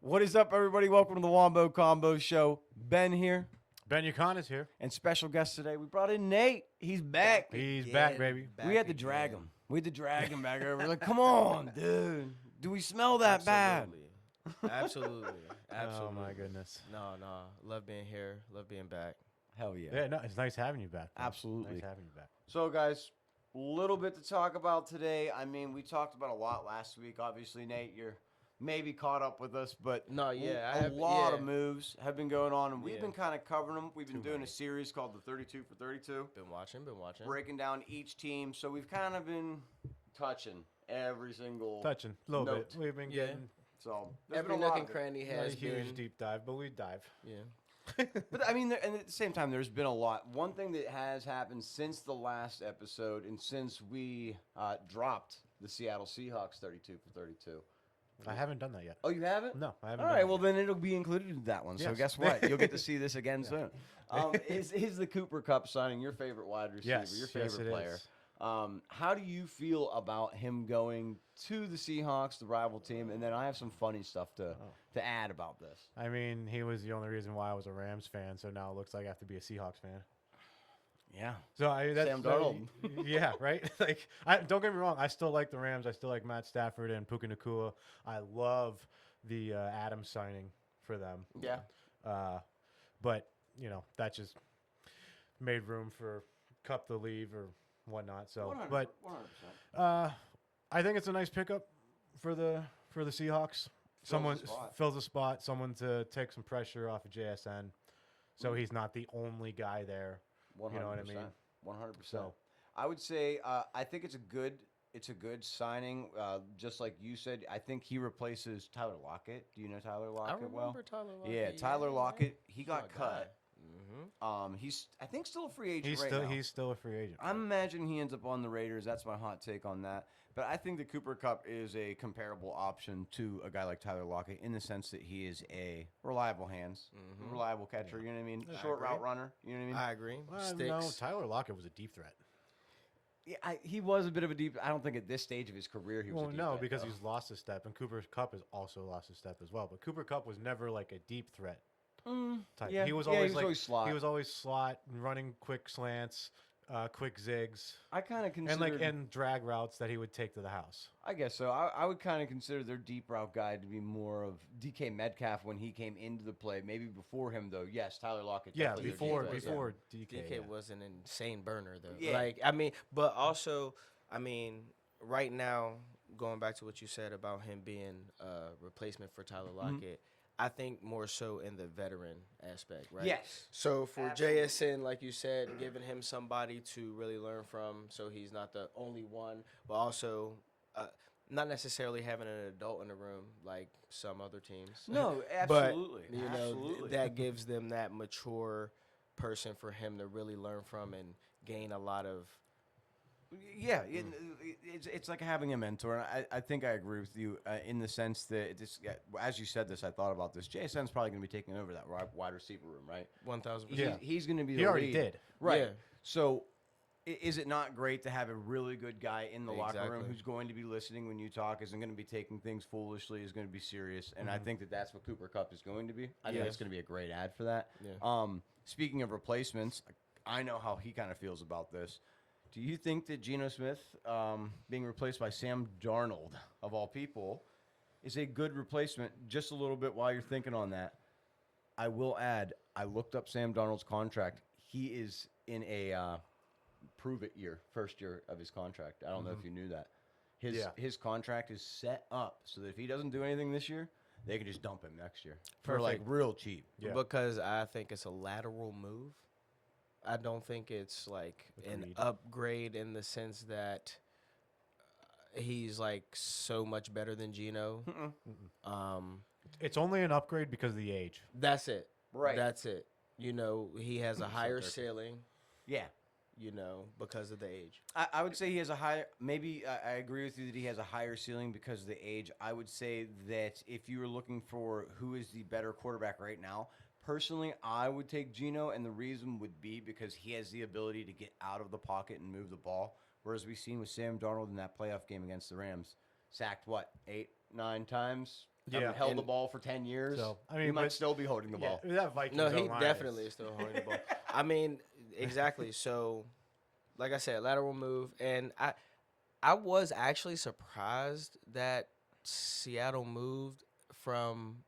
What is up, everybody? Welcome to the Wombo Combo Show. Ben here. Ben Yukon is here. And special guest today, we brought in Nate. He's back. He's back, baby. We had to drag him. We had to drag him back over. We're like, come on, dude. Do we smell that bad? Absolutely. Oh, my goodness. No. Love being here. Love being back. Hell yeah. Yeah, no, it's nice having you back. Man. Absolutely. Nice having you back. So, guys, a little bit to talk about today. I mean, we talked about a lot last week. Obviously, Nate, you're maybe caught up with us, but No, yeah, a lot of moves have been going on, and we've Yeah. been kind of covering them. We've been Too doing many. a series called the 32 for 32, Been watching. breaking down each team. So we've kind of been touching every single Touching a little note. bit. We've been Yeah. getting So there's Every been a nook lot and of it. cranny not a has huge been. deep dive, but we dive. Yeah. But I mean, and at the same time, there's been a lot. One thing that has happened since the last episode, and since we dropped the Seattle Seahawks 32 for 32. I haven't done that yet. Oh, you haven't? No, I haven't. All done right, that well, yet. then it'll be included in that one. So Yes. guess what? You'll get to see this again soon. Is the Cooper Kupp signing your favorite wide receiver, Yes, your yes, favorite it player? is. How do you feel about him going to the Seahawks, the rival team? And then I have some funny stuff to add about this. I mean, he was the only reason why I was a Rams fan, so now it looks like I have to be a Seahawks fan. Yeah. So that's Sam Darnold. Yeah, right. Like, don't get me wrong. I still like the Rams. I still like Matt Stafford and Puka Nacua. I love the Adams signing for them. Yeah. But that just made room for Cup to leave or whatnot. So, 100%. but 100%. I think it's a nice pickup for the Seahawks. Someone fills a spot. Someone to take some pressure off of JSN, so he's not the only guy there. 100%. You know what I mean? 100%. So- I would say I think it's a good signing. Just like you said, I think he replaces Tyler Lockett. Do you know Tyler I Lockett well? remember Tyler Lockett. Yeah, Tyler Lockett. He got My cut. Mm-hmm. He's I think still a free agent right now. He's still a free agent. I'm imagining he ends up on the Raiders. That's my hot take on that. But I think the Cooper Kupp is a comparable option to a guy like Tyler Lockett in the sense that he is a reliable hands, reliable catcher. You know what I mean? Yeah, I Short agree. route runner. You know what I mean? I agree. No, Sticks. Tyler Lockett was a deep threat. Yeah, he was a bit of a deep. I don't think at this stage of his career he was. Well, a deep no, threat, because though. he's lost a step, and Cooper Kupp has also lost a step as well. But Cooper Kupp was never like a deep threat type. Yeah, He was yeah, always he was like always slot. He was always slot, running quick slants, quick zigs, I kind of and consider and drag routes that he would take to the house. I guess so. I would kind of consider their deep route guy to be more of DK Metcalf when he came into the play. Maybe before him though. Yes, Tyler Lockett. Yeah, definitely their before deep threat, yeah. DK. DK yeah. was an insane burner though. Yeah. Like but also, right now, going back to what you said about him being a replacement for Tyler Lockett, I think more so in the veteran aspect, right? Yes. So for Absolutely. JSN, like you said, giving him somebody to really learn from, so he's not the only one, but also not necessarily having an adult in the room like some other teams. No, But, absolutely. you know, absolutely. that gives them that mature person for him to really learn from and gain a lot of. Yeah, it's like having a mentor. And I think I agree with you in the sense that as you said this, I thought about this. JSN's probably going to be taking over that wide receiver room, right? 1,000%. Yeah. He's going to be He the already lead. did. Right. Yeah. So is it not great to have a really good guy in the locker room Exactly. who's going to be listening when you talk, isn't going to be taking things foolishly, is going to be serious? And I think that's what Cooper Kupp is going to be. I think Yeah. it's going to be a great ad for that. Yeah. Speaking of replacements, I know how he kind of feels about this. Do you think that Geno Smith being replaced by Sam Darnold, of all people, is a good replacement? Just a little bit while you're thinking on that. I will add, I looked up Sam Darnold's contract. He is in a prove-it year, first year of his contract. I don't know if you knew that. His contract is set up so that if he doesn't do anything this year, they can just dump him next year for like Perfect. real cheap. Yeah. Because I think it's a lateral move. I don't think it's like an Agreed. upgrade in the sense that he's like so much better than Geno. It's only an upgrade because of the age. That's it. Right. That's it. You know, he has a higher ceiling, Yeah. you know, because of the age. I would say he has a higher, maybe I agree with you that he has a higher ceiling because of the age. I would say that if you were looking for who is the better quarterback right now, Personally, I would take Geno, and the reason would be because he has the ability to get out of the pocket and move the ball. Whereas we've seen with Sam Darnold in that playoff game against the Rams, sacked, 8, 9 times? Yeah. Held the ball for 10 years. So, he might still be holding the ball. That Vikings No, he O-line definitely is still holding the ball. I mean, exactly. So, like I said, lateral move. And I was actually surprised that Seattle moved from –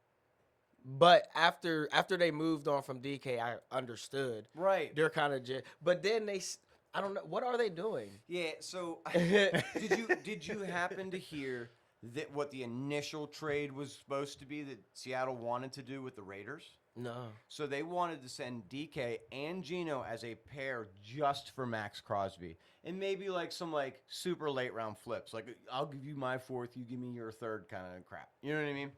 but after they moved on from DK, I understood. Right. They're kind of but then I don't know. What are they doing? Yeah, so did you happen to hear that what the initial trade was supposed to be that Seattle wanted to do with the Raiders? No. So they wanted to send DK and Geno as a pair just for Max Crosby. And maybe some super late round flips. I'll give you my fourth, you give me your third kind of crap. You know what I mean?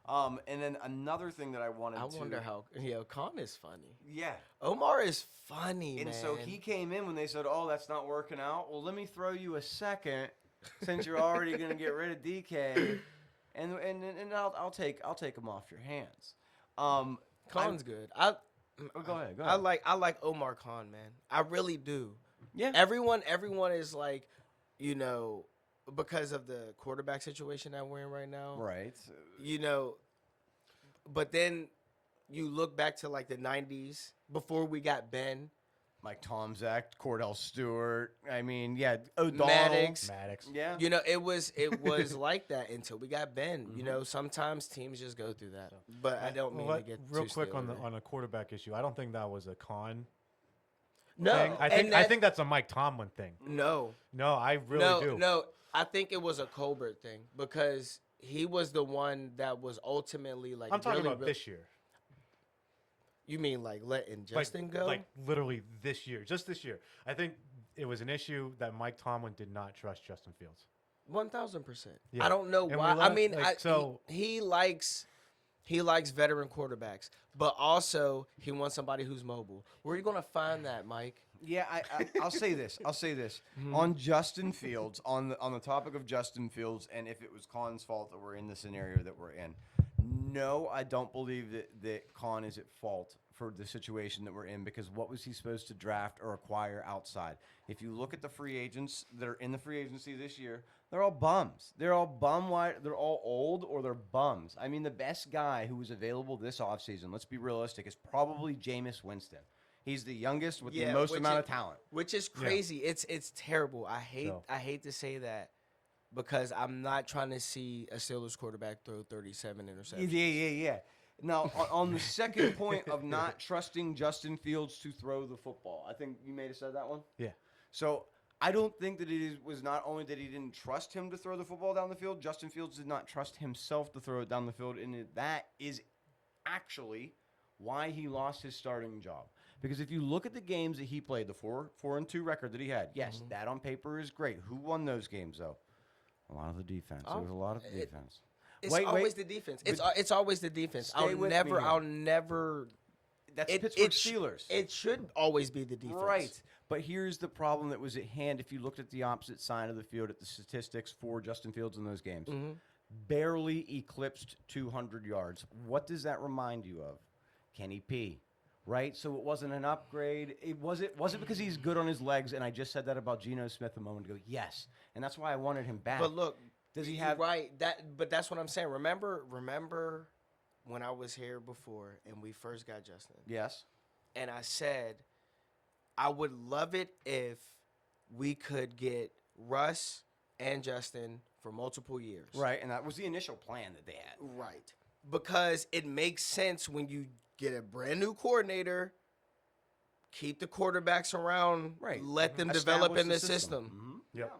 And then another thing that I wonder how Khan is funny. Yeah. Omar is funny, And man. so he came in when they said, "Oh, that's not working out. Well, let me throw you a second since you're already going to get rid of DK, and I'll take him off your hands." Khan's good. Go ahead. I like Omar Khan, man. I really do. Yeah. Everyone is because of the quarterback situation that we're in right now. Right. But then you look back to the 90s before we got Ben. Mike Tomczak, Cordell Stewart. I mean, yeah, O'Donnell. Maddox. Yeah. It was like that until we got Ben. Sometimes teams just go through that. But I don't mean to get real too quick still on with it. a quarterback issue. I don't think that was a Khan No, thing. I think that's a Mike Tomlin thing. No, I really do. No, I think it was a Colbert thing because he was the one that was ultimately I'm talking about really, this year. You mean letting Justin go? Literally this year, just this year. I think it was an issue that Mike Tomlin did not trust Justin Fields. 1,000%. Yeah. I don't know And why. we I let- mean, he likes veteran quarterbacks, but also he wants somebody who's mobile. Where are you going to find that, Mike? Yeah, I'll say this. On Justin Fields, on the topic of Justin Fields, and if it was Khan's fault that we're in the scenario that we're in, no, I don't believe that Khan is at fault for the situation that we're in because what was he supposed to draft or acquire outside? If you look at the free agents that are in the free agency this year, they're all bums. They're all they're all old or they're bums. I mean, the best guy who was available this offseason, let's be realistic, is probably Jameis Winston. He's the youngest with the most amount of talent. Which is crazy. Yeah. It's terrible. I hate to say that because I'm not trying to see a Steelers quarterback throw 37 interceptions. Yeah. Now, on the second point of not trusting Justin Fields to throw the football, I think you may have said that one. Yeah. So I don't think that it was not only that he didn't trust him to throw the football down the field, Justin Fields did not trust himself to throw it down the field, and that is actually why he lost his starting job. Because if you look at the games that he played, the 4-2 record that he had, yes, that on paper is great. Who won those games, though? A lot of the defense. There was a lot of defense. It's always the defense. It's always the defense. I'll never. That's Pittsburgh Steelers. It should always be the defense. Right. But here's the problem that was at hand if you looked at the opposite side of the field at the statistics for Justin Fields in those games. Barely eclipsed 200 yards. What does that remind you of? Kenny P. Right? So it wasn't an upgrade. Was it because he's good on his legs? And I just said that about Geno Smith a moment ago. Yes. And that's why I wanted him back. But look, does he have but that's what I'm saying. Remember when I was here before and we first got Justin? Yes. And I said I would love it if we could get Russ and Justin for multiple years. Right, and that was the initial plan that they had. Right. Because it makes sense when you get a brand new coordinator, keep the quarterbacks around, let them develop in the system. Yep.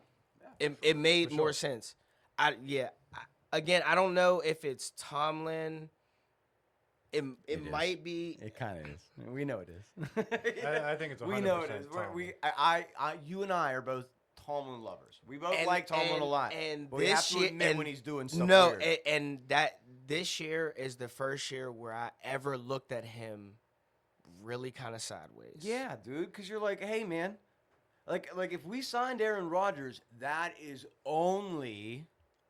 Yeah. It made more sense. Again, I don't know if it's Tomlin. It might be. It kind of is. We know it is. I think it's 100% We know it is. You and I are both Tomlin lovers. We both like Tomlin a lot. And but we have to admit when he's doing stuff weird. And that this year is the first year where I ever looked at him really kind of sideways. Yeah, dude, because you're like, hey, man, like if we signed Aaron Rodgers, that is only.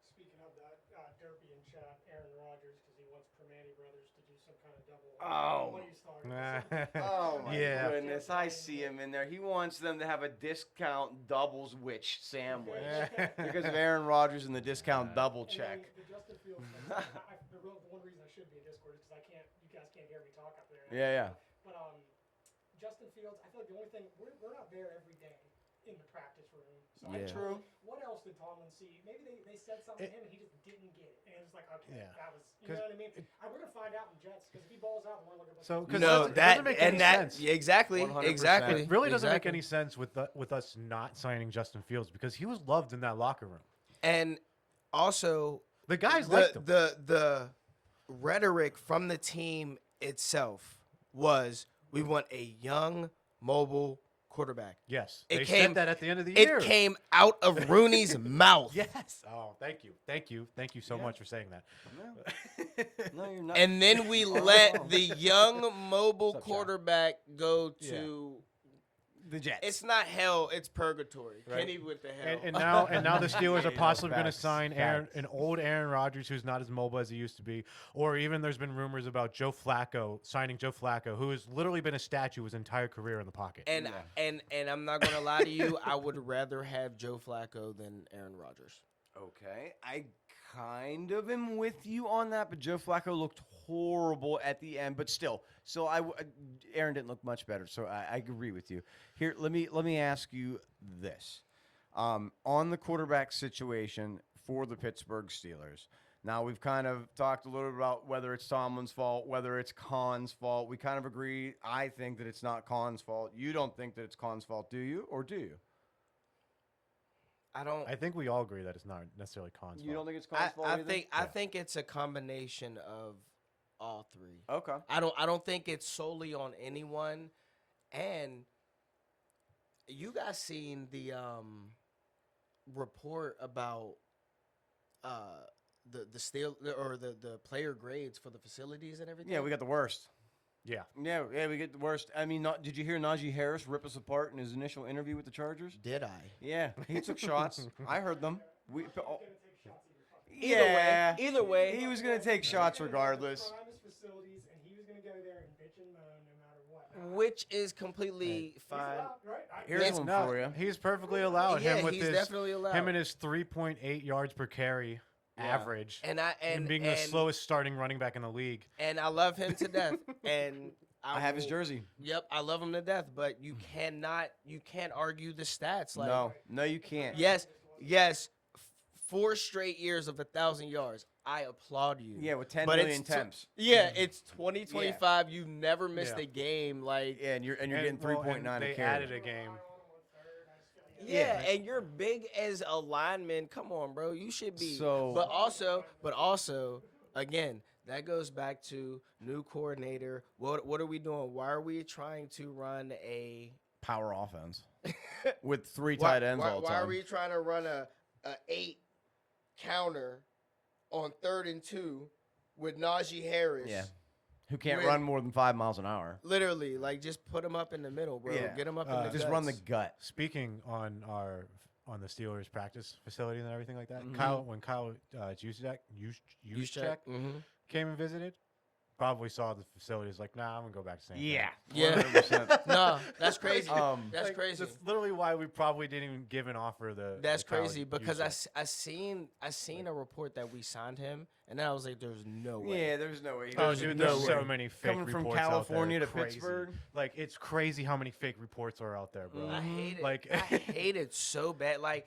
Speaking of that, Derby in chat, Aaron Rodgers, because he wants Permani Brothers to do some kind of double. Oh. One of your starters. Oh my Yeah. goodness, I see him in there. He wants them to have a discount doubles witch sandwich because of Aaron Rodgers and the discount double And check. then the Justin Fields thing, the one reason I should be in Discord is because you guys can't hear me talk up there. Yeah. But Justin Fields, I feel like the only thing we're not there every day in the practice room. So Yeah. True. What else did Tomlin see? Maybe they said something to him and he just didn't get it. And it was like, okay, Yeah. that was, you know what I mean? We're gonna find out in Jets because if he balls out, we're looking. So, 'cause No, it that doesn't make and any that sense. yeah, exactly, 100%. exactly. It really doesn't exactly. make any sense with us not signing Justin Fields because he was loved in that locker room. And also, The guys liked him. the rhetoric from the team itself was we want a young, mobile quarterback. Yes, It they came- said that at the end of the year. It came out of Rooney's mouth. Yes. Oh, thank you so much for saying that. No, you're not. And then we let the young, mobile What's up, John? quarterback go to. the Jets. It's not hell, it's purgatory. Right. Kenny with the hell. And now the Steelers are Yeah, possibly going to facts, sign facts. an old Aaron Rodgers who's not as mobile as he used to be, or even there's been rumors about signing Joe Flacco, who has literally been a statue his entire career in the pocket. And I'm not gonna lie to you, I would rather have Joe Flacco than Aaron Rodgers. Okay, I kind of am with you on that, but Joe Flacco looked horrible at the end. But still, Aaron didn't look much better, so I agree with you. Here, let me ask you this: on the quarterback situation for the Pittsburgh Steelers. Now we've kind of talked a little bit about whether it's Tomlin's fault, whether it's Khan's fault. We kind of agree. I think that it's not Khan's fault. You don't think that it's Khan's fault, do you? Or do you? I think we all agree that it's not necessarily Khan's fault. You don't think it's Khan's fault? either? I think it's a combination of all three. Okay. I don't think it's solely on anyone. And you guys seen the report about the player grades for the facilities and everything? Yeah, we got the worst. Yeah. Yeah, we get the worst. I mean, did you hear Najee Harris rip us apart in his initial interview with the Chargers? Did I? Yeah, he took shots. I heard them. Either way, he was going to take shots regardless. Prime his facilities, and he was gonna go there and bitch and moan no matter what. which is completely He's fine. allowed, right? Here's It's one No, for you. he's perfectly allowed. Yeah, him with he's his definitely allowed. him and his 3.8 yards per carry average, And being the slowest starting running back in the league. And I love him to death. And I have his will- jersey. Yep, I love him to death. But you can't argue the stats. Like, No, you can't. yes, 4 straight years of 1,000 yards. I applaud you. Yeah, with 10 But million it's attempts. It's 2025. You've never missed Yeah. a game. Like, Yeah, and you're getting well, 3.9 and a they carry. added a game. yeah, and you're big as a lineman. Come on, bro. You should be. So- but also, again, that goes back to new coordinator. What are we doing? Why are we trying to run a Power offense with 3 tight ends all the Why time. are we trying to run a 8 counter on 3rd and 2 with Najee Harris? Yeah. Who can't When- run more than 5 miles an hour? Literally, like, just put him up in the middle, bro. Yeah. Get him up in the Just run the guts. gut. Speaking on the Steelers practice facility and everything like that, Mhm. when Kyle Juszczyk Juszczyk. Mhm. came and visited, probably saw the facilities like, nah, I'm gonna go back to San Fran. Yeah. 100%. No, that's crazy. That's Like, crazy. That's literally why we probably didn't even give an offer. That's the Kyle crazy because Juszczyk. I seen a report that we signed him, and then I was like, "There's no way." Yeah, there's no way. Oh, There's dude, no there's so way. many fake Coming from reports out there. California to Crazy. Pittsburgh. Like, it's crazy how many fake reports are out there, bro. I hate it. Like- I hate it so bad. Like,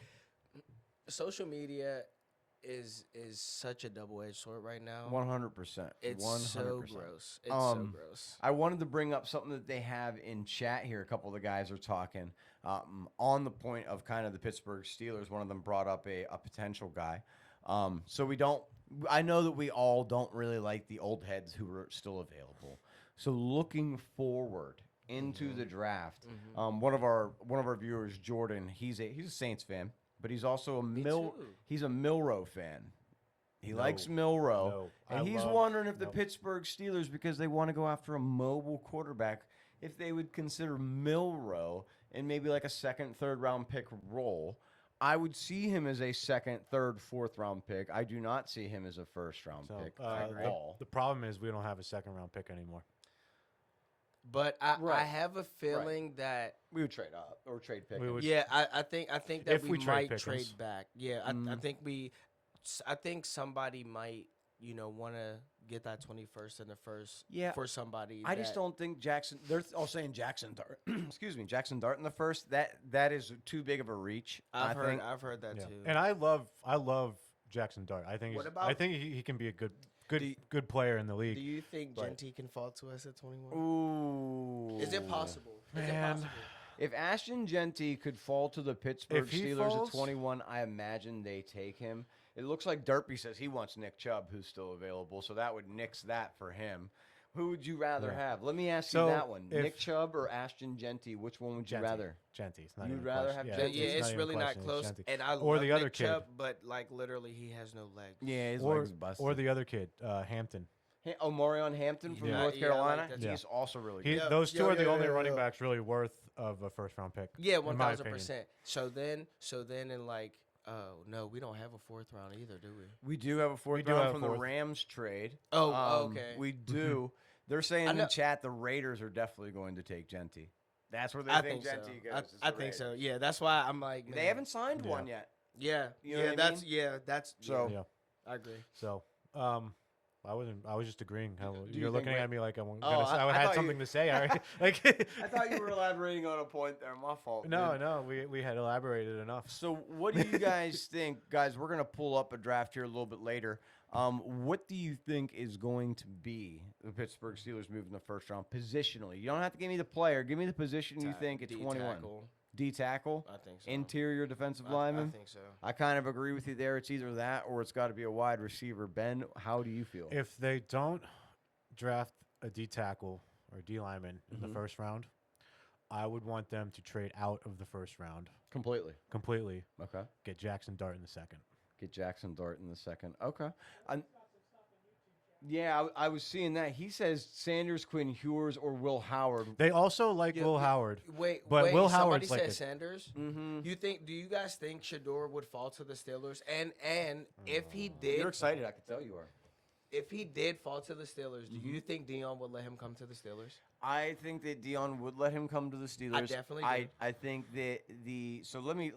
social media is such a double-edged sword right now. 100%. It's 100%. so gross. It's so gross. I wanted to bring up something that they have in chat here. A couple of the guys are talking on the point of kind of the Pittsburgh Steelers. One of them brought up a potential guy. So we don't. I know that we all don't really like the old heads who are still available. So looking forward into the draft, one of our viewers, Jordan, he's a Saints fan, but he's also too. he's a Milrow fan. He No. likes Milrow, No. and I he's love- wondering if the nope. Pittsburgh Steelers, because they want to go after a mobile quarterback, if they would consider Milrow in maybe like a 2nd, 3rd round pick role. I would see him as a 2nd, 3rd, 4th round pick. I do not see him as a 1st round So, pick at all. the problem is we don't have a 2nd round pick anymore. But I Right. have a feeling that We would trade up or trade pick. We would- yeah, I think that If we we trade might Pickens. trade back. Yeah, I Mhm. think I think somebody might want to get that 21st and the first Yeah. for somebody. I just that- don't think Jackson. They're all saying Jackson Dart. Excuse me, Jackson Dart in the first. That is too big of a reach. I've I think. heard that Yeah. too. And I love Jackson Dart. I think What I about- think he can be a good Do- good player in the Do league. you think Right. Genty can fall to us at 21? Ooh. Is it possible? Is it Man. possible? If Ashton Genty could fall to the Pittsburgh If he Steelers falls- at 21, I imagine they take him. It looks like Derpy says he wants Nick Chubb, who's still available, so that would nix that for him. Who would you rather Yeah. have? Let me ask So, you that one. if- Nick Chubb or Ashton Genty? Which one would you rather? Genty. It's not You'd even a rather question. have Yeah, Genty? it's even a really not question. It's close. Genty. And I Or love the Nick other kid. Chubb, but like literally he has no legs. Yeah, his Or, legs busted. or the other kid, Hampton. Omarion Hampton from Yeah. North Yeah, I like Carolina. that too. He's also really He, good. Yeah, those two yeah, are the yeah, only yeah, running yeah. backs really worth of a first round pick. Yeah, in my opinion. 1000%. So then in like, oh no, we don't have a fourth round either, do we? We do have a fourth We do round have from the fourth. Rams trade. Oh, okay. We do. They're saying I in know- the chat the Raiders are definitely going to take Genty. That's where they I think think so. Genty goes. is I the think so. Raiders. Yeah, that's why I'm like, They man. haven't signed Yeah. one yet. Yeah, You know what I that's So- Yeah. I agree. So, I was just agreeing. How Do you you're looking think at me like I'm Oh, gonna say, I I had thought something you- to say. Already. Like, I thought you were elaborating on a point there. My fault. no, dude. no, we had elaborated enough. So, what do you guys think, guys? We're gonna pull up a draft here a little bit later. What do you think is going to be the Pittsburgh Steelers move in the first round positionally? You don't have to give me the player. Give me the position you think at 21. tackle. D tackle, I think so. interior defensive I lineman. think so. I kind of agree with you there. It's either that or it's got to be a wide receiver. Ben, how do you feel? If they don't draft a D tackle or D lineman in the first round, I would want them to trade out of the first round Completely. completely. Okay. Get Jackson Dart in the second. Get Jackson Dart in the second. Okay. Yeah, I was seeing that. He says Sanders, Quinn Hewers, or Will Howard. They also like Yeah, Will yeah. Howard. Wait, But Will somebody Howard's like said a- Sanders. Mm-hmm. Do you guys think Shador would fall to the Steelers? And if he did, You're excited. I can tell you are. if he did fall to the Steelers, do you think Dion would let him come to the Steelers? I think that Dion would let him come to the Steelers. definitely do. I think that so let me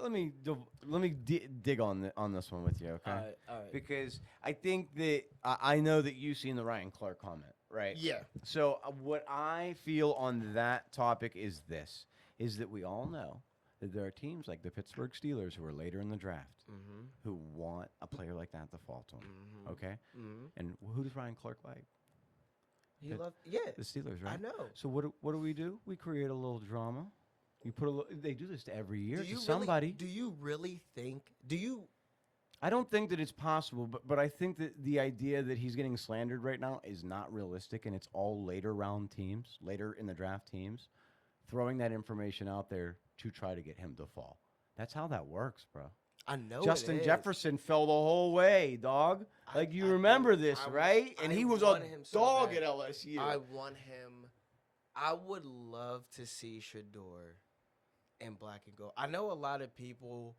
dig on this one with you, okay? All right. Because I think that I know that you've seen the Ryan Clark comment, right? Yeah. So what I feel on that topic is this: is that we all know that there are teams like the Pittsburgh Steelers who are later in the draft Mm-hmm. who want a player like that to fall to them. Okay. Mm-hmm. And who does Ryan Clark like? He The- loved, The Steelers, right? I know. So what do? We create a little drama. You put a little. They do this to every year Do to you somebody. Really, do you really think? Do you? I don't think that it's possible, but I think that the idea that he's getting slandered right now is not realistic, and it's all later round teams, later in the draft teams, throwing that information out there to try to get him to fall. That's how that works, bro. I know. Justin it is. Jefferson fell the whole way, dog. Like you remember this, right? And he was a want him so dog bad. at LSU. I want him. I would love to see Shador in black and gold. I know a lot of people.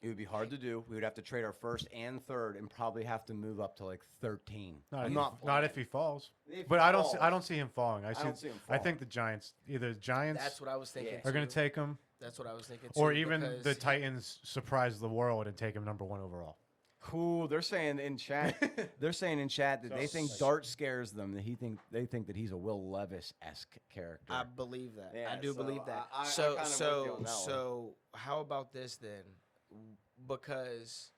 It would be hard to do. We would have to trade our first and third, and probably have to move up to like 13. Not if he falls. If But he I falls. don't see him falling. I don't see him I think the Giants, either the Giants That's what I was thinking. Yeah. are going to too. take him, That's what I was thinking. or too, even because the Titans surprise the world and take him number 1 overall. Cool. They're saying in chat. They're saying in chat that they think Dart scares them. That they think that he's a Will Levis-esque character. I believe that. Yeah, I do so believe that. I so kinda with you so on that one. so how about this then? Because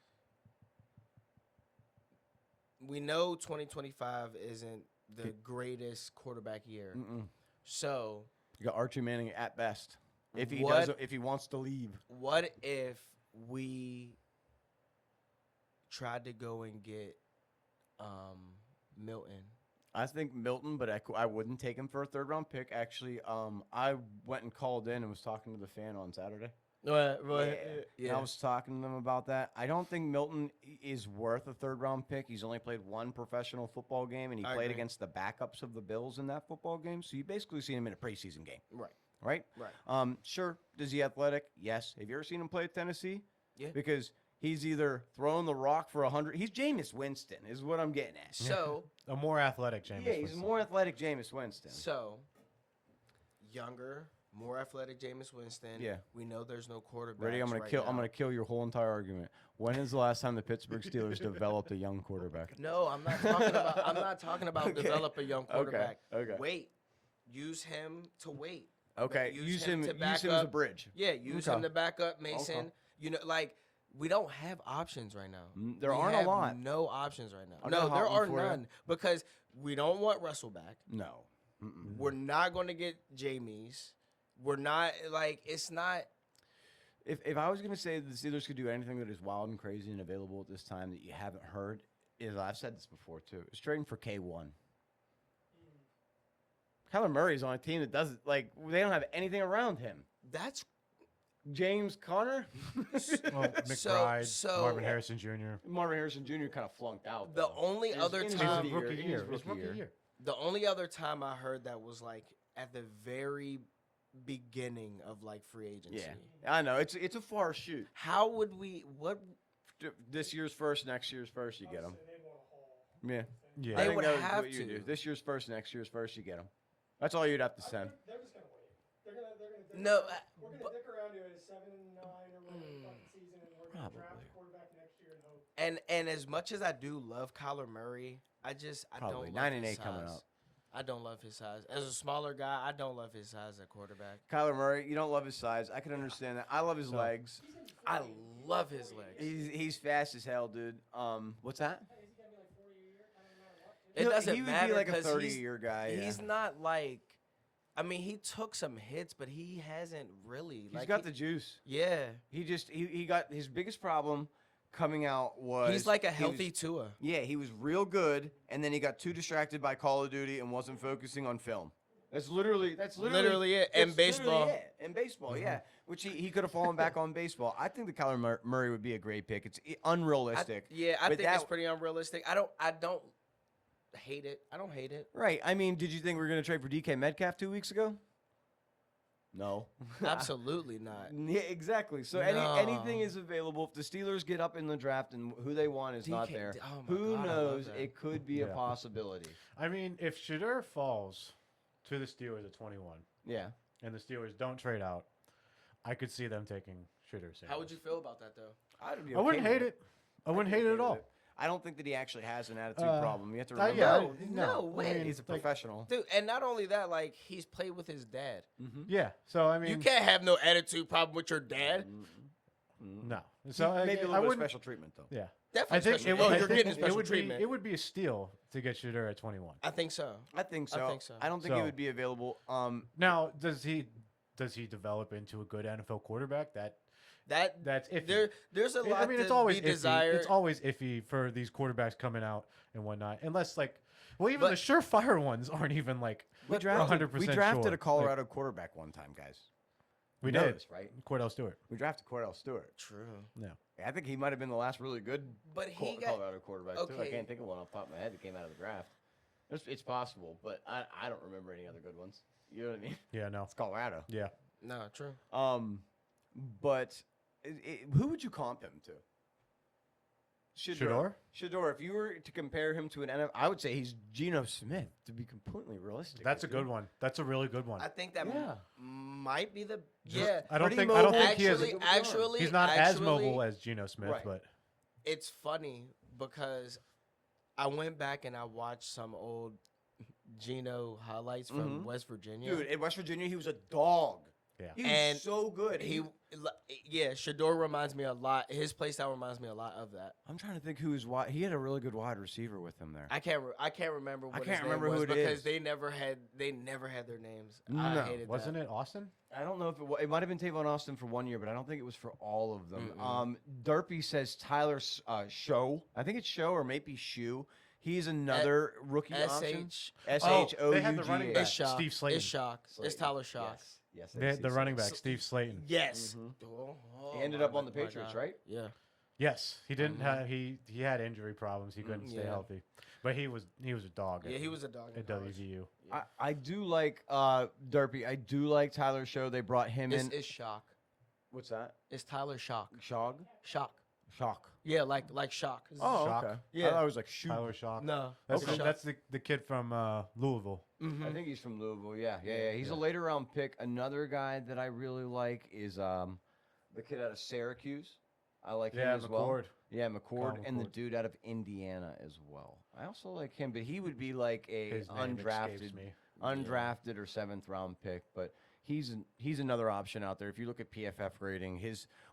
we know 2025 isn't the greatest quarterback year. Mm-mm. So You got Archie Manning at best. If he What- doesn't, if he wants to leave. what if we tried to go and get Milton? I think Milton, but I wouldn't take him for a third round pick. Actually, I went and called in and was talking to the fan on Saturday. Right, And I was talking to them about that. I don't think Milton is worth a third round pick. He's only played one professional football game, and he I played agree. against the backups of the Bills in that football game. So you basically seen him in a preseason game, Right. right? Right. Sure. Is he athletic? Yes. Have you ever seen him play at Tennessee? Yeah. Because he's either throwing the rock for 100. He's Jameis Winston, is what I'm getting at. So A more athletic James. Yeah, he's more athletic Jameis Winston. so younger, more athletic Jameis Winston. Yeah. We know there's no quarterback. Ready? I'm gonna kill your whole entire argument. When is the last time the Pittsburgh Steelers developed a young quarterback? No, I'm not talking about develop a young quarterback. Okay. Wait. Use him to wait. Okay. Use him to back as a up. bridge. Yeah, use Okay. him to back up Mason. Okay. You know, like we don't have options right now. There We aren't a have lot. No options right now. I got a No, hot there one are for you. none because we don't want Russell back. No. Mm-mm. We're not going to get Jamies. We're not like it's not. If I was gonna say that the Steelers could do anything that is wild and crazy and available at this time that you haven't heard, is I've said this before too. It's trading for K1. Kyler Murray's on a team that doesn't they don't have anything around him. That's James Conner, Well, McBride, Marvin Harrison Jr. Marvin Harrison Jr. kind of flunked out. the though. only other in his time. His rookie in year. his His rookie rookie year. year. The only other time I heard that was like at the very beginning of like free agency. Yeah, I know it's a far shoot. How would we? What This year's first, next year's first, you get them. Obviously, they'd want a haul. Yeah, Yeah. I They think would that was have what you to. do. This year's first, next year's first, you get them. That's all you'd have to send. They're just gonna wait. They're gonna. Dick No, around. We're gonna dick around to a 7-9 or whatever fucking season, and we're gonna draft Probably. a quarterback next year and hope. and as much as I do love Kyler Murray, I Probably. don't 9 love and his 8 coming size. up. I don't love his size. As a smaller guy, I don't love his size at quarterback. Kyler Murray, you don't love his size. I can understand that. I love his legs. I love his legs. He's fast as hell, dude. What's that? Hey, is he gonna be like 40 a year? I don't know what. It doesn't he would matter be like a 'cause 30-year guy. He's not like. I mean, he took some hits, but he hasn't really. He's got the juice. Yeah. He got his biggest problem coming out was He's like a he was- healthy Tua. Yeah, he was real good, and then he got too distracted by Call of Duty and wasn't focusing on film. That's literally Literally it. And that's baseball. literally it. And baseball, yeah. Which he could have fallen back on baseball. I think that Kyler Murray would be a great pick. It's unrealistic. I but think it's pretty unrealistic. I don't hate it. I don't hate it. Right. I mean, did you think we were going to trade for DK Metcalf 2 weeks ago? No. Absolutely not. Yeah, exactly. So No. anything is available. If the Steelers get up in the draft and who they want is not DK there, oh my who God, I love knows? that. It could be a Yeah. possibility. I mean, if Shedeur falls to the Steelers at 21 Yeah. and the Steelers don't trade out, I could see them taking Shedeur. How would you feel about that though? I would be I wouldn't okay hate with it. I wouldn't hate it at all. I don't think that he actually has an attitude Uh, problem. You have to remember. yeah, that. no way. I mean, He's a like, professional. Dude, and not only that, like he's played with his dad. Yeah. So I mean, You can't have no attitude problem with your dad. no. So Maybe a I little bit of wouldn't. special treatment, though. Yeah. Definitely. I think special. it would. Oh, I you're think getting it special would treatment. be. It would be a steal to get Shedeur at 21. I think so. I think so. think so. I don't think he So- would be available. Now, does he develop into a good NFL quarterback? That's iffy. There's a lot. I mean, it's to always be iffy. desired. It's always iffy for these quarterbacks coming out and whatnot, unless even But- the surefire ones aren't even like We drafted 100% sure. a Colorado quarterback one time, guys. We You know did, this, right? Cordell Stewart. We drafted Cordell Stewart. True. Yeah. Yeah, I think he might have been the last really good But he got Colorado quarterback, too. I okay. can't think of one off the top of my head that came out of the draft. It's possible, but I don't remember any other good ones. You know what I mean? Yeah, no. It's Colorado. Yeah. no true. But who would you comp him to? Shedeur? Shedeur. If you were to compare him to an NFL, I would say he's Geno Smith. To be completely realistic, That's a with you. good one. That's a really good one. I think that Yeah. might be the I don't pretty think mobile. he has. actually He's not as mobile as Geno Smith, Right. but It's funny because I went back and I watched some old Geno highlights from West Virginia. Dude, in West Virginia, he was a dog. yeah. He was And so good. Shedeur reminds me a lot. His play style reminds me a lot of that. I'm trying to think who his wide. He had a really good wide receiver with him there. I can't remember. What I his can't name remember was who it because is. they never had their names. No. I hated Wasn't that. it Austin? I don't know if it might have been Tavon Austin for 1 year, but I don't think it was for all of them. Derpy says Tyler Show. I think it's Show or maybe Shoe. He's another rookie option. SHOUG. They had the running back, It's Shock. Steve Slayton. It's Shock. It's Tyler Shock. Yes. They had the running back, Steve Slayton. Yes. He ended up on the Patriots, right? Yeah. Yes, he didn't have he had injury problems. He couldn't stay Yeah. healthy, but he was a dog. Yeah, he was a dog. at WVU. I do like Derpy. I do like Tyler Show. They brought him in. It's Shock. What's that? It's Tyler Shock. Shog? Shock. Shock. Yeah, like Shock. Oh, Shock. okay. Yeah. I thought it was like shoot. Tyler Shock. No. That's, Okay. that's the kid from Louisville. Mm-hmm. I think he's from Louisville. Yeah. He's a later round pick. Another guy that I really like is the kid out of Syracuse. I like him as well. McCord. Yeah, McCord, Colin and the McCord. dude out of Indiana as well. I also like him, but he would be like a His name escapes undrafted, me. undrafted or 7th round pick. But he's another option out there. If you look at PFF rating,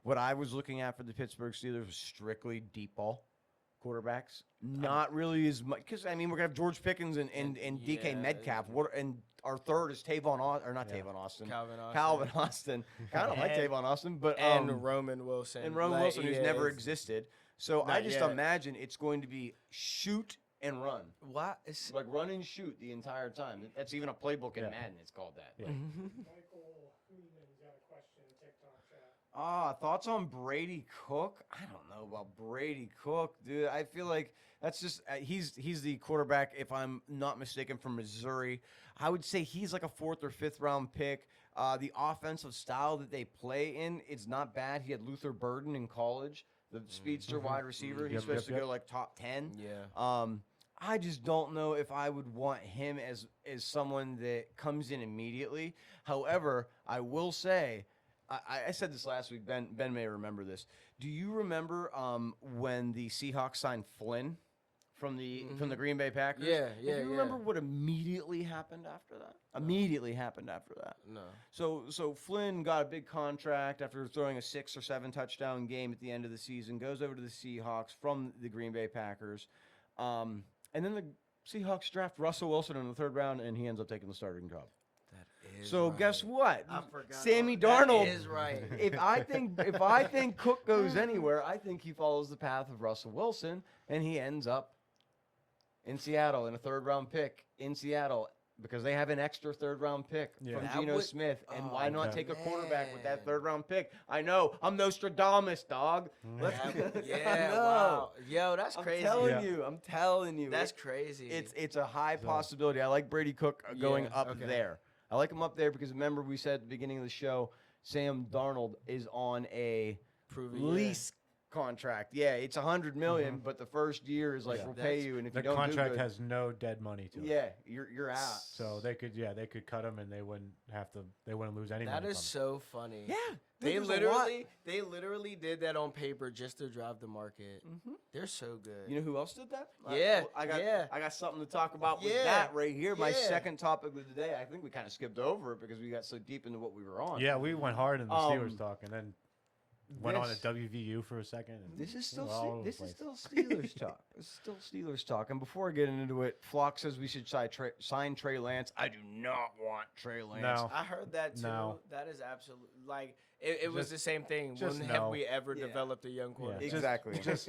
what I was looking at for the Pittsburgh Steelers was strictly deep ball quarterbacks. Not really as much because I mean we're gonna have George Pickens and DK Yeah. Metcalf. And our third is Tavon Austin, or not Tavon Austin, Calvin Austin. Calvin Austin. Kind of like And- Tavon Austin, but And Roman Wilson. and Roman Like, Wilson, who's yeah, never it's- existed. So I Not just yet. imagine it's going to be shoot and run, Why? It's, like run and shoot the entire time. That's even a playbook in Yeah. Madden. It's called that. Yeah. Michael Hooman's got a question in TikTok chat. Thoughts on Brady Cook? I don't know about Brady Cook, dude. I feel like that's just he's the quarterback, if I'm not mistaken, from Missouri. I would say he's like a 4th or 5th round pick. The offensive style that they play in, it's not bad. He had Luther Burden in college, the speedster wide receiver. He's Yep, supposed yep, to go yep. like top 10. yeah. I just don't know if I would want him as someone that comes in immediately. However, I will say, I said this last week. Ben may remember this. Do you remember when the Seahawks signed Flynn from the Green Bay Packers? Yeah, Do yeah, you yeah. remember what immediately happened after that? Immediately happened after that. No. So Flynn got a big contract after throwing a 6 or 7 touchdown game at the end of the season. Goes over to the Seahawks from the Green Bay Packers, and then the Seahawks draft Russell Wilson in the 3rd round, and he ends up taking the starting job. That is So right. guess what? I forgot. Sammy That Darnold is right. if I think Cook goes anywhere, I think he follows the path of Russell Wilson, and he ends up in Seattle in a 3rd round pick in Seattle because they have an extra 3rd round pick Yeah. from That Geno would- Smith. And oh, why not okay. take a quarterback with that man. 3rd round pick? I know I'm Nostradamus, dog. Let's I Yeah, know. wow. Yo, that's I'm crazy. telling Yeah. you. I'm telling you. That's crazy. It's a high possibility. I like Brady Cook going Yeah, up okay. there. I like him up there because remember we said at the beginning of the show, Sam Darnold is on a Proven, lease contract. Yeah, it's $100 million, but the first year is like Yeah. we'll pay That's- you, and if The you don't contract do good, has no dead money to it. yeah, you're out. So they could cut him and they wouldn't lose any That money. is so funny. Yeah, They there's a lot. literally did that on paper just to drive the market. They're so good. You know who else did that? Yeah, I got yeah. I got something to talk about with Yeah, that right here. My yeah. second topic of the day. I think we kind of skipped over it because we got so deep into what we were on. Yeah, we went hard in the Steelers Um, talk and then went on to this- WVU for a second. And This is still we're all over the this is place. still Steelers talk. It's still Steelers talk. And before I get into it, Flock says we should sign Trey Lance. I do not want Trey Lance. No. I heard that too. No. That is absolutely like it was Just- the same thing. just When have no. we ever Yeah. developed a young quarterback? Just- Exactly. Just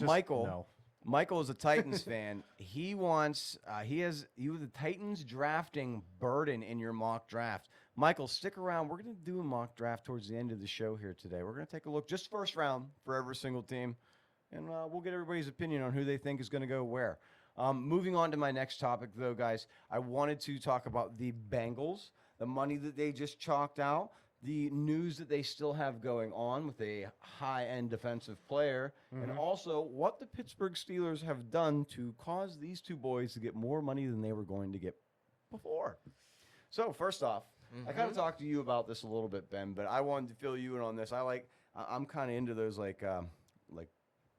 Michael. No. Michael is a Titans fan. He wants he has you the Titans drafting Burden in your mock draft. Michael, stick around. We're going to do a mock draft towards the end of the show here today. We're going to take a look, just first round for every single team, and we'll get everybody's opinion on who they think is going to go where. Moving on to my next topic, though, guys, I wanted to talk about the Bengals, the money that they just chalked out, the news that they still have going on with a high-end defensive player, and also what the Pittsburgh Steelers have done to cause these two boys to get more money than they were going to get before. So, first off, I kind of talked to you about this a little bit, Ben, but I wanted to fill you in on this. I'm kind of into those like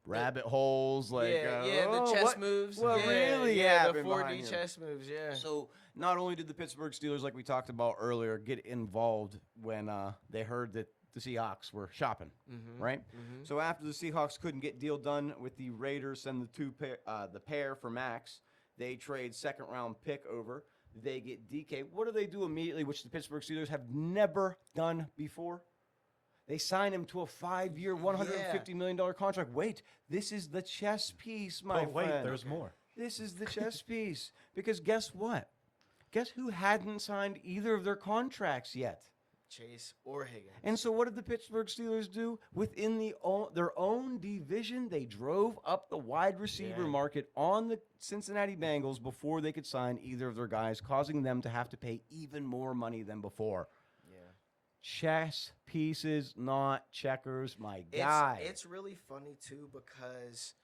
rabbit holes, like the chess what- moves. what yeah, really yeah, the happened 4D behind here? chess moves. Yeah. So not only did the Pittsburgh Steelers, like we talked about earlier, get involved when they heard that the Seahawks were shopping, right? So after the Seahawks couldn't get deal done with the Raiders and the pair for Max, they trade 2nd round pick over. They get DK. What do they do immediately, which the Pittsburgh Steelers have never done before? They sign him to a 5-year, $150 million contract. Wait, this is the chess piece, my But wait, friend. there's more. This is the chess piece. Because guess what? Guess who hadn't signed either of their contracts yet? Chase or Higgins. And so what did the Pittsburgh Steelers do? Within their own division, they drove up the wide receiver Yeah. market on the Cincinnati Bengals before they could sign either of their guys, causing them to have to pay even more money than before. Yeah. chess pieces, not checkers, my guy. It's really funny too because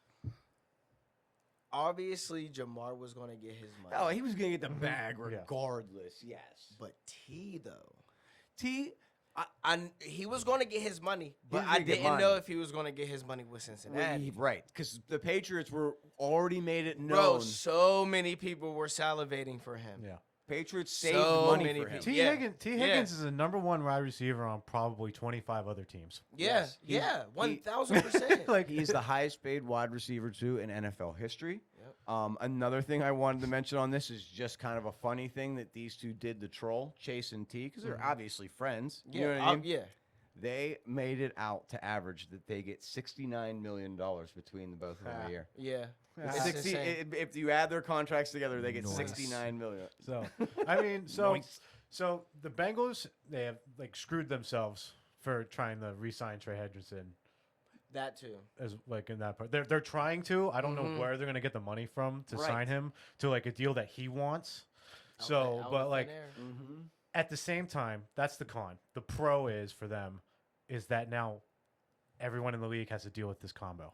obviously Jamar was going to get his money. Oh, he was going to get the bag Yeah. regardless, yes. But T though, T, he was going to get his money, but was I gonna get didn't know money. if he was going to get his money with Cincinnati. right, because the Patriots were already made it known. Bro, so many people were salivating for him. Yeah. Patriots saved So money many for him. people. T. Yeah. Higgins is the number 1 wide receiver on probably 25 other teams. Yeah, Yes, yeah, he- 1000%. Like He's the highest paid wide receiver, too, in NFL history. Yep. Another thing I wanted to mention on this is just kind of a funny thing that these two did to troll Chase and T, because they're obviously friends. You know what I mean? Yeah. They made it out to average that they get $69 million between the both of them a year. Yeah. Yeah. It's 60, insane. if you add their contracts together, they get Nice. $69 million. So I mean, so Nice. so the Bengals, they have like screwed themselves for trying to re-sign Trey Hendrickson That too. as like in that part. They're trying to. I don't know Mhm. where they're gonna get the money from to Right. sign him to like a deal that he wants. So, Out of but thin like air. Mm-hmm. at the same time, that's the con. The pro is for them is that now everyone in the league has to deal with this combo.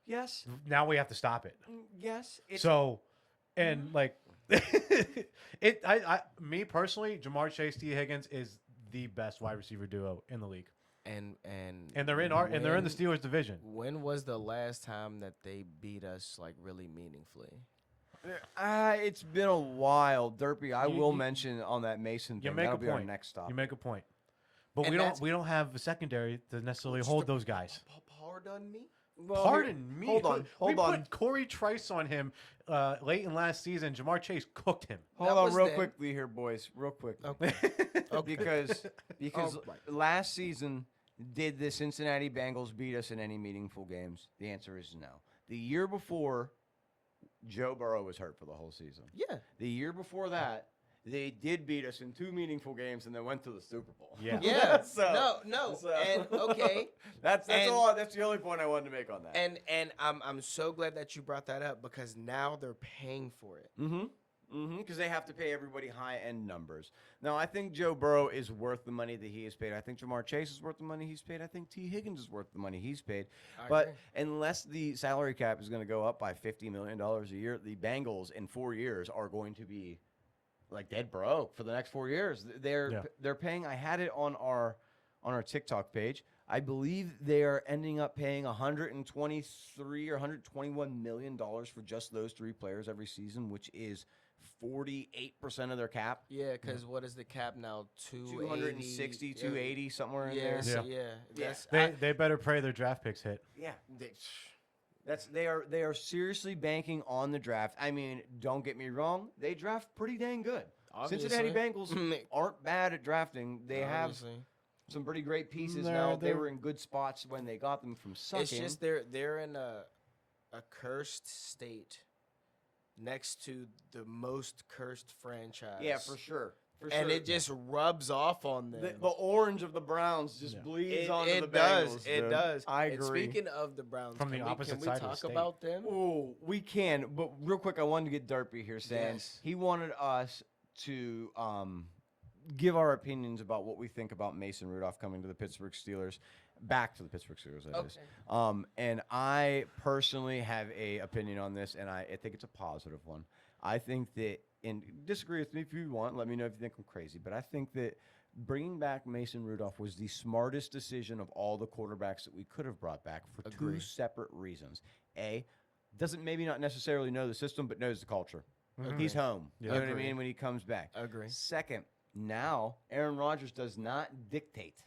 Yes. Now we have to stop it. Yes. So, and like, me personally, Jamar Chase, T. Higgins is the best wide receiver duo in the league, and and they're in the Steelers division. When was the last time that they beat us like really meaningfully? It's been a while, Derpy. I You- will you- mention on that Mason You thing. make That'll a be our point. next stop. You make a point, but And we don't have a secondary to necessarily hold those guys. Pardon me. Well, Pardon me. Hold on. we Hold on. put Corey Trice on him late in last season. Jamar Chase cooked him. Hold That on, was real then. quickly here, boys. Real quick. Okay. because Oh, my. last season, did the Cincinnati Bengals beat us in any meaningful games? The answer is no. The year before, Joe Burrow was hurt for the whole season. Yeah. The year before that, they did beat us in 2 meaningful games and then went to the Super Bowl. Yeah. Yeah. So- no. so- And okay. That's And- all. That's the only point I wanted to make on that. And I'm so glad that you brought that up because now they're paying for it. Because they have to pay everybody high-end numbers. Now, I think Joe Burrow is worth the money that he has paid. I think Jamar Chase is worth the money he's paid. I think T. Higgins is worth the money he's paid. I But agree. unless the salary cap is going to go up by $50 million a year, the Bengals in 4 years are going to be like dead broke for the next 4 years. They're paying. I had it on our TikTok page. I believe they are ending up paying $123 or $121 million for just those 3 players every season, which is 48% of their cap. Yeah, because what is the cap now? 260, 280, somewhere in Yeah, there. so Yeah. yeah. That's, They better pray their draft picks hit. Yeah. They are seriously banking on the draft. I mean, don't get me wrong, they draft pretty dang good. Cincinnati Bengals aren't bad at drafting. They have Obviously. some pretty great pieces They're- now. They they're- were in good spots when they got them from sucking. It's just they're in a cursed state next to the most cursed franchise. yeah, for sure. For And sure. it just rubs off on them. the orange of the Browns just Yeah. bleeds it onto the does. Bengals. It dude. does. I And agree. speaking of the Browns, From the opposite can we side of the talk state. about them? Oh, we can. But real quick, I wanted to get Derpy here saying Yes. he wanted us to give our opinions about what we think about Mason Rudolph coming to the Pittsburgh Steelers, back to the Pittsburgh Steelers, that is. And I personally have a opinion on this, and I think it's a positive one. I think that, and disagree with me if you want, let me know if you think I'm crazy, but I think that bringing back Mason Rudolph was the smartest decision of all the quarterbacks that we could have brought back for Agree. 2 separate reasons. A, doesn't maybe not necessarily know the system, but knows the culture. He's home. Yeah. You know what I Agree. mean? When he comes back. Agree. Second, now Aaron Rodgers does not dictate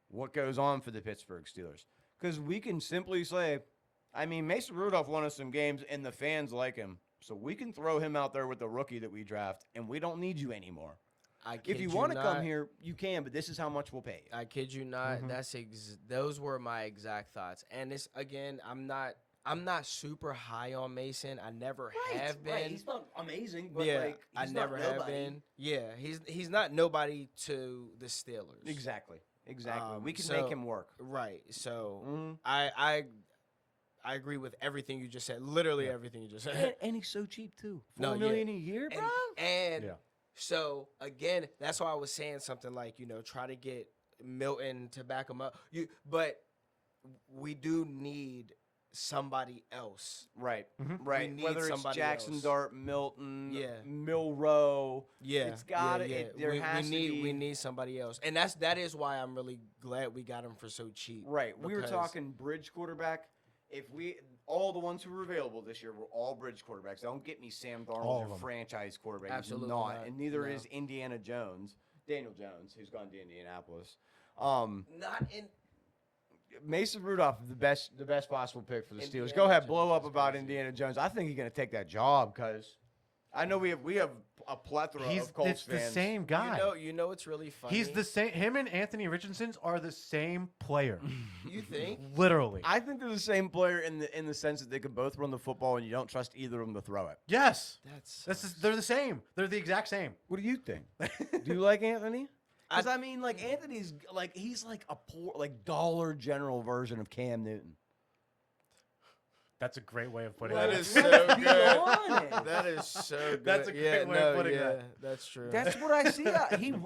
what goes on for the Pittsburgh Steelers. Because we can simply say, I mean, Mason Rudolph won us some games and the fans like him. So we can throw him out there with the rookie that we draft and we don't need you anymore. If you want to come here, you can, but this is how much we'll pay you. I kid you not. That's those were my exact thoughts. And it's again, I'm not super high on Mason. I never have been. Right. He's not amazing, but Yeah, like, I he's never not have nobody. been. Yeah, he's not nobody to the Steelers. Exactly. We can so- make him work. Right. So Mhm. I agree with everything you just said. Literally everything you just said. And he's so cheap too. No, $4 million a year, bro. And Yeah. So again, that's why I was saying something like, try to get Milton to back him up. But we do need somebody else. Right, Mhm. right. We need Whether it's somebody Jackson else. Dart, Milton, Yeah. Milrow. Yeah, It's gotta- Yeah, it- there we, has to need be- we need somebody else, and that is why I'm really glad we got him for so cheap. Right. We were because- talking bridge quarterback. If all the ones who were available this year were all bridge quarterbacks. Don't get me Sam All Darnold, of your them. franchise quarterback. Absolutely He's not. not. And neither No. is Daniel Jones, who's gone to Indianapolis. Not in. Mason Rudolph, the best possible pick for the Steelers. Indiana Go ahead, Jones blow up is about crazy. Indiana Jones. I think he's going to take that job because I know we have a plethora of Colts It's the fans. same guy. You know it's really funny. He's the same. Him and Anthony Richardson are the same player. You think? Literally. I think they're the same player in the sense that they can both run the football and you don't trust either of them to throw it. Yes. They're the same. They're the exact same. What do you think? Do you like Anthony? Because I mean, like Anthony's like he's like a poor Dollar General version of Cam Newton. That's a great way of putting That it. is so Be good. honest. That is so good. That's a great way of putting that. That's true. That's what I see.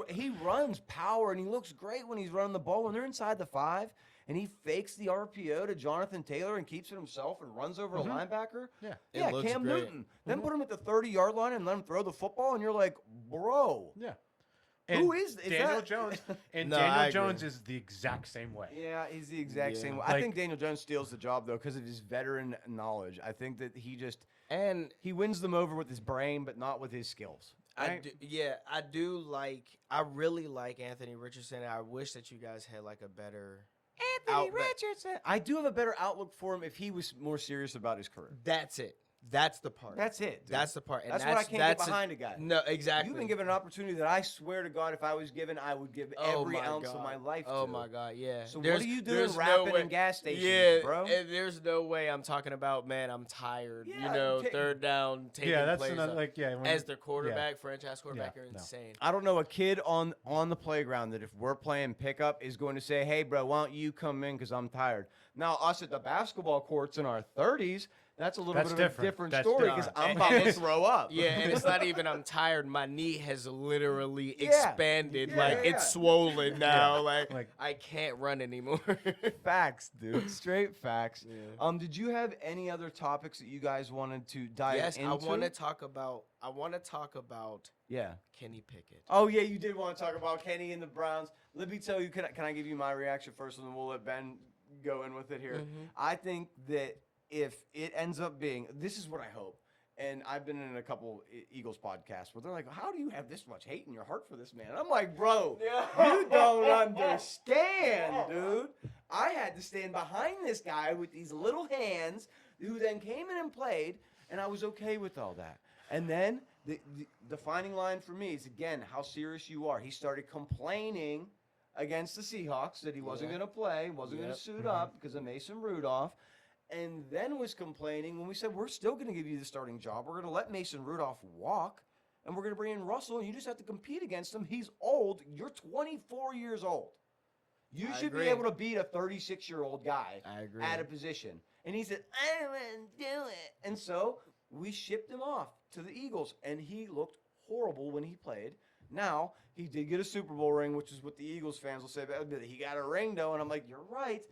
He runs power and he looks great when he's running the ball. When they're inside the 5 and he fakes the RPO to Jonathan Taylor and keeps it himself and runs over a linebacker. Yeah. It Yeah, looks Cam great. Newton. Then put him at the 30-yard line and let him throw the football, and you're like, bro. Yeah. Who is Daniel that? Jones? And No, I Daniel agree. Jones is the exact same way. Yeah, he's the exact Yeah. same. I Like- think Daniel Jones steals the job though because of his veteran knowledge. I think that And he wins them over with his brain, but not with his skills. Right? I really like Anthony Richardson. I wish that you guys had like a better Anthony outlet. Richardson. I do have a better outlook for him if he was more serious about his career. That's it. That's the part. That's it. dude. That's the part. And That's what I can't get behind a guy. No, exactly. You've been given an opportunity that I swear to God, if I was given, I would give Oh every my ounce of God. my life to. Oh my God, yeah. So what are you doing no rapping way- in gas stations, yeah, bro? and there's no way I'm talking about, man, I'm tired. Yeah, Third down, taking Yeah, that's plays another, up. like, yeah. when- As their quarterback, franchise quarterback, Yeah, are no. insane. I don't know a kid on the playground that if we're playing pickup is going to say, hey, bro, why don't you come in because I'm tired. Now, us at the basketball courts in our 30s, that's a little That's bit of different. a different That's story because different. I'm And- about and to it's- throw up. Yeah, and it's not even I'm tired. My knee has literally Yeah. expanded. Yeah, like yeah, it's yeah. swollen now. Like- Like I can't run anymore. Facts, dude. Straight facts. Yeah. Did you have any other topics that you guys wanted to dive Yes, into? I want to talk about Yeah. Kenny Pickett. Oh, yeah, you did want to talk about Kenny and the Browns. Let me tell you, can I give you my reaction first, and then we'll let Ben go in with it here. I think that if it ends up being, this is what I hope, and I've been in a couple Eagles podcasts where they're like, how do you have this much hate in your heart for this man? I'm like, bro, you don't understand, dude. I had to stand behind this guy with these little hands who then came in and played, and I was okay with all that. And then the defining line for me is, again, how serious you are. He started complaining against the Seahawks that he wasn't Yeah. going to play, wasn't going Yep. to suit up because of Mason Rudolph, and then was complaining when we said, we're still going to give you the starting job. We're going to let Mason Rudolph walk, and we're going to bring in Russell, and you just have to compete against him. He's old. You're 24 years old. You I should be agree. able to beat a 36-year-old guy I agree. at a position. And he said, I don't want to do it. And so we shipped him off to the Eagles, and he looked horrible when he played. Now, he did get a Super Bowl ring, which is what the Eagles fans will say. But he got a ring, though, and I'm like, you're right.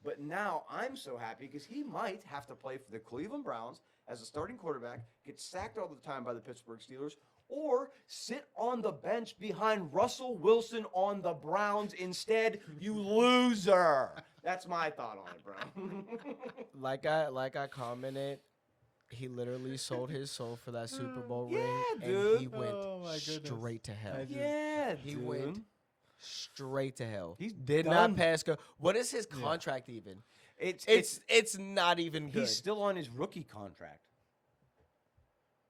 But now I'm so happy because he might have to play for the Cleveland Browns as a starting quarterback, get sacked all the time by the Pittsburgh Steelers, or sit on the bench behind Russell Wilson on the Browns instead, you loser. That's my thought on it, bro. Like I commented, he literally sold his soul for that Super Bowl Yeah, ring, dude. and he went Oh, my goodness. straight to hell. Yeah, He dude. went straight to hell. He's did done. not pass go. What is his contract even? It's It's not even good. he's still on his rookie contract.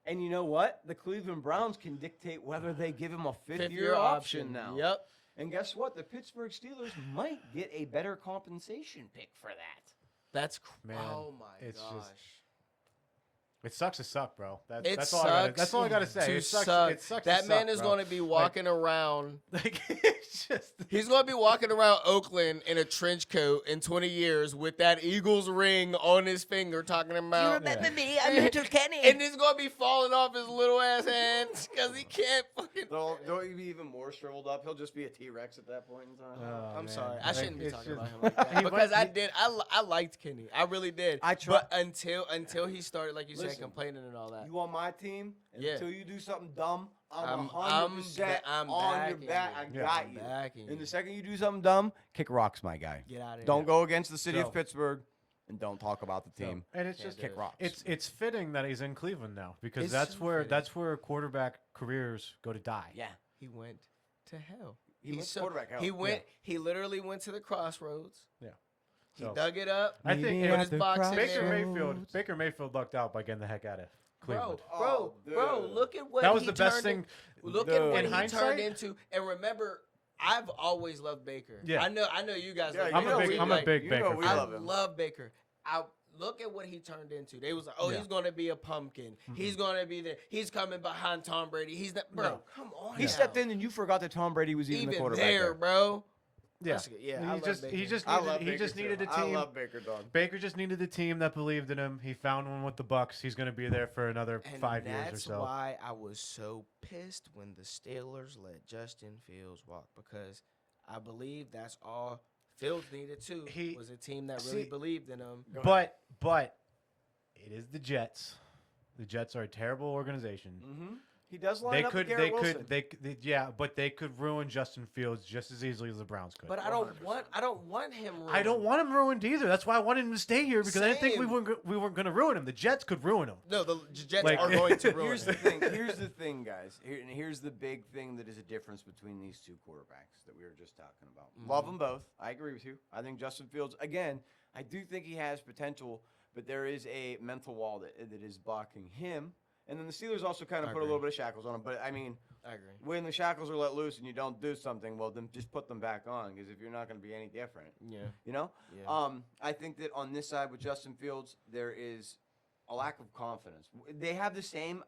And you know what? The Cleveland Browns can dictate whether they give him a fifth-year option now. Yep. And guess what? The Pittsburgh Steelers might get a better compensation pick for that. That's Man, oh my it's gosh. just- It sucks to suck, bro. It That's sucks all I gotta say. to It sucks. suck. It sucks. That to man suck, is bro. going to be walking around. Like it's just. He's going to be walking around Oakland in a trench coat in 20 years with that Eagles ring on his finger, talking about. me? I'm little Kenny. And it's going to be falling off his little ass hands because he can't fucking. Don't you be even more shriveled up? He'll just be a T-Rex at that point in time. Oh, I'm man. sorry. I Like, shouldn't be it's talking just- about him like that. He Because went- I liked Kenny. I really did. I tried- But until he started, like you said, Listen, complaining and all that. You on my team? And Yeah. Until you do something dumb, I'm I'm 100% I'm on your backing back. I you. got I'm you. backing And you. the second you do something dumb, kick rocks, my guy. Get out of here. Don't go against the city So- of Pittsburgh, and don't talk about the team. And it's Can't just do Kick it. rocks. it's fitting that he's in Cleveland now because It's that's so where fitting. quarterback careers go to die. yeah. He went to hell. He went to quarterback hell. He went. He literally went to the crossroads. Yeah. He So- dug it up. I think Maybe it put was his box in Baker there. Mayfield lucked out by getting the heck out of Cleveland. Bro, dude. look at what That was he the best turned thing. Look Dude. at what In he hindsight? turned into. And remember, I've always loved Baker. Yeah. I know you guys. Yeah, love you I'm Baker. a know big we I'm a like- big you Baker know we fan. I love him. love Baker. I look at what he turned into. They was like, oh, Yeah. he's going to be a pumpkin. He's going to be there. He's coming behind Tom Brady. He's not, bro. No. Come on. He now. stepped in, and you forgot that Tom Brady was even the even quarterback there, bro. Yeah. That's good. Yeah, I He love just Baker. he just I needed, love he Baker just too. needed a I team. love Baker, dog. Baker just needed a team that believed in him. He found one with the Bucks. He's going to be there for another And 5 years or that's so. why I was so pissed when the Steelers let Justin Fields walk because I believe that's all Fields needed too. He- Was a team that really see, believed in him. But it is the Jets. The Jets are a terrible organization. Mm-hmm. He does line They up with could, Garrett Wilson. yeah, but they could ruin Justin Fields just as easily as the Browns could. But I don't want him. I don't want him ruined either. That's why I wanted him to stay here because I didn't think we Same. weren't going to ruin him. The Jets could ruin him. No, the Jets Like- are going to ruin Here's the him. thing. Here's the thing, guys. Here's the big thing that is a difference between these two quarterbacks that we were just talking about. Love them both. I agree with you. I think Justin Fields, again, I do think he has potential, but there is a mental wall that is blocking him. And then the Steelers also kind of I put a agree. little bit of shackles on him. But, I mean, I agree. when the shackles are let loose and you don't do something, well, then just put them back on because if you're not going to be any different, Yeah. you know? Yeah. I think that on this side with Justin Fields, there is a lack of confidence. They have the same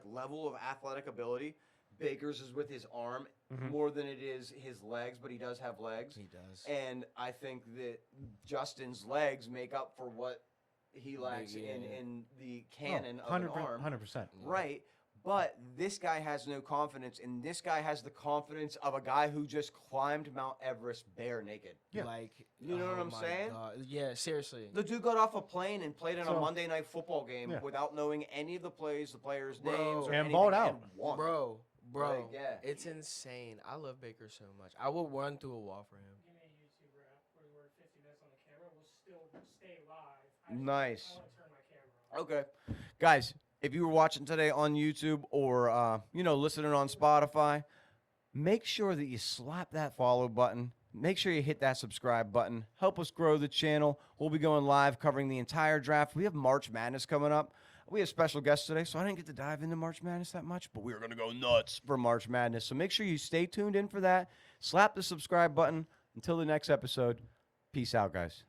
level of athletic ability. Baker's is with his arm more than it is his legs, but he does have legs. He does. And I think that Justin's legs make up for what he lacks Yeah. in the cannon of an arm. 100%. Right. But this guy has no confidence, and this guy has the confidence of a guy who just climbed Mount Everest bare naked. Yeah. Like, You know what oh I'm my saying? God. Yeah, seriously. The dude got off a plane and played in a So- Monday night football game Yeah. without knowing any of the plays, the players' Bro. names, or And anything, balled out. and won. Bro, Like, yeah. it's insane. I love Baker so much. I will run through a wall for him. Give me a YouTube rap where we're 50 minutes on the camera. We'll still stay live. Nice. I want to turn my camera off. Okay. Guys, if you were watching today on YouTube or, listening on Spotify, make sure that you slap that follow button. Make sure you hit that subscribe button. Help us grow the channel. We'll be going live covering the entire draft. We have March Madness coming up. We have special guests today, so I didn't get to dive into March Madness that much, but we're going to go nuts for March Madness. So make sure you stay tuned in for that. Slap the subscribe button. Until the next episode, peace out, guys.